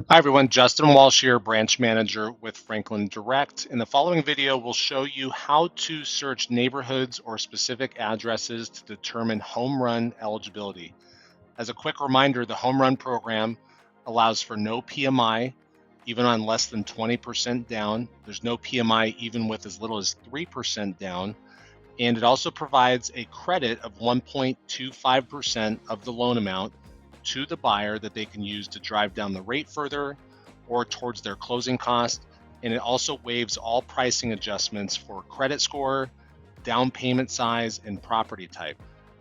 Hi everyone, Justin Walsh here, branch manager with Franklin Direct. In the following video, we'll show you how to search neighborhoods or specific addresses to determine home run eligibility. As a quick reminder, the home run program allows for no PMI, even on less than 20% down. There's no PMI even with as little as 3% down. And it also provides a credit of 1.25% of the loan amount to the buyer that they can use to drive down the rate further or towards their closing cost. And it also waives all pricing adjustments for credit score, down payment size, and property type.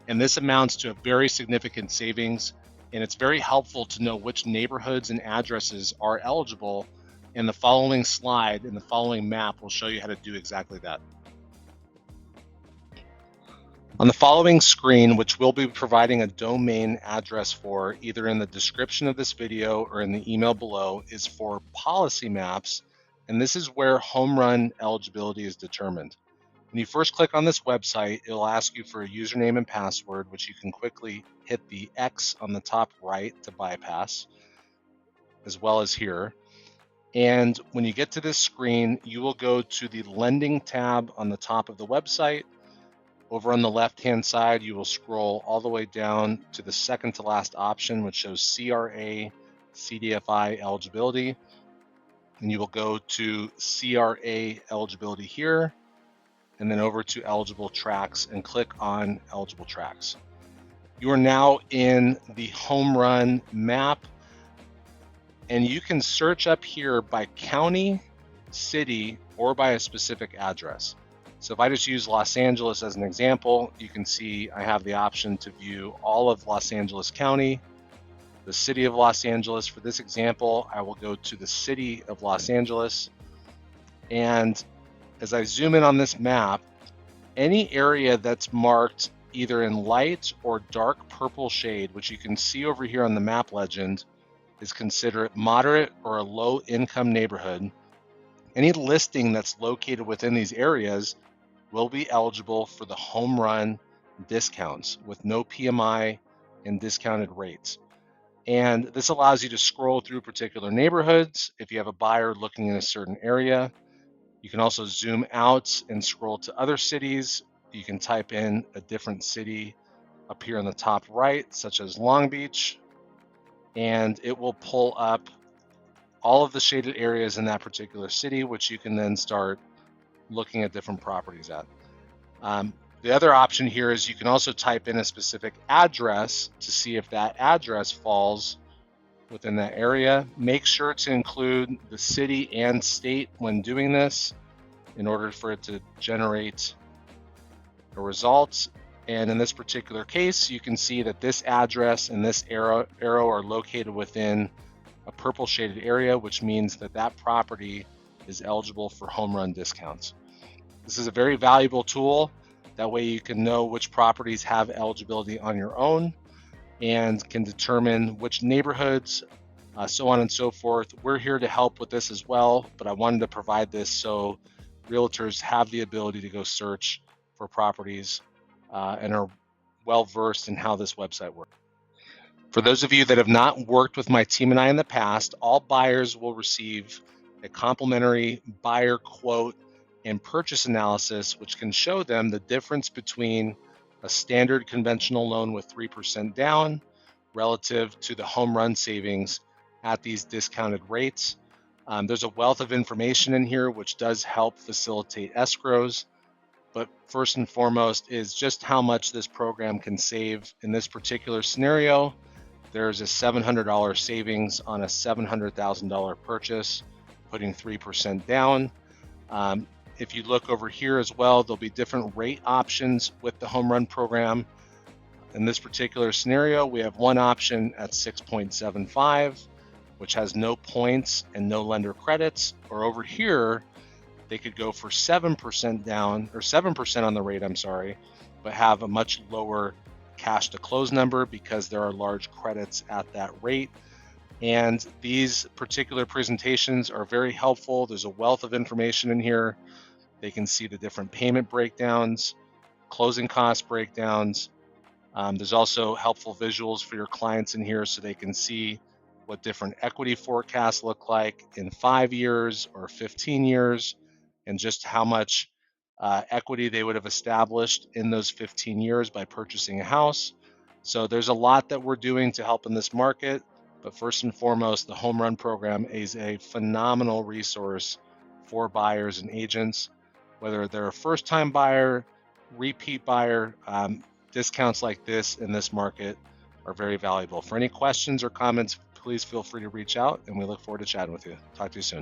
And this amounts to a very significant savings. And it's very helpful to know which neighborhoods and addresses are eligible. And the following slide and the following map will show you how to do exactly that. On the following screen, which we'll be providing a domain address for either in the description of this video or in the email below, is for PolicyMaps, and this is where home run eligibility is determined. When you first click on this website, it'll ask you for a username and password, which you can quickly hit the X on the top right to bypass, as well as here. And when you get to this screen, you will go to the lending tab on the top of the website. Over on the left-hand side, you will scroll all the way down to the second to last option, which shows CRA CDFI eligibility. And you will go to CRA eligibility here, and then over to eligible tracks and click on eligible tracks. You are now in the home run map, and you can search up here by county, city, or by a specific address. So if I just use Los Angeles as an example, you can see I have the option to view all of Los Angeles County, the city of Los Angeles. For this example, I will go to the city of Los Angeles. And as I zoom in on this map, any area that's marked either in light or dark purple shade, which you can see over here on the map legend, is considered moderate or a low income neighborhood. Any listing that's located within these areas will be eligible for the home run discounts with no PMI and discounted rates. And this allows you to scroll through particular neighborhoods if you have a buyer looking in a certain area. You can also zoom out and scroll to other cities. You can type in a different city up here on the top right, such as Long Beach, and it will pull up all of the shaded areas in that particular city, which you can then start looking at different properties at. The other option here is you can also type in a specific address to see if that address falls within that area. Make sure to include the city and state when doing this in order for it to generate a result. And in this particular case, you can see that this address and this arrow are located within a purple shaded area, which means that that property is eligible for home run discounts. This is a very valuable tool. That way you can know which properties have eligibility on your own and can determine which neighborhoods, so on and so forth. We're here to help with this as well, but I wanted to provide this so realtors have the ability to go search for properties and are well versed in how this website works. For those of you that have not worked with my team and I in the past, all buyers will receive a complimentary buyer quote and purchase analysis, which can show them the difference between a standard conventional loan with 3% down relative to the home run savings at these discounted rates. There's a wealth of information in here, which does help facilitate escrows. But first and foremost is just how much this program can save. In this particular scenario, there's a $700 savings on a $700,000 purchase, putting 3% down. If you look over here as well, there'll be different rate options with the home run program. In this particular scenario, we have one option at 6.75, which has no points and no lender credits. Or over here, they could go for 7% down, or 7% on the rate, I'm sorry, but have a much lower cash to close number because there are large credits at that rate. And these particular presentations are very helpful. There's a wealth of information in here. They can see the different payment breakdowns, closing cost breakdowns. There's also helpful visuals for your clients in here so they can see what different equity forecasts look like in 5 years or 15 years, and just how much equity they would have established in those 15 years by purchasing a house. So there's a lot that we're doing to help in this market. But first and foremost, the Home Run program is a phenomenal resource for buyers and agents, whether they're a first-time buyer, repeat buyer. Discounts like this in this market are very valuable. For any questions or comments, please feel free to reach out, and we look forward to chatting with you. Talk to you soon.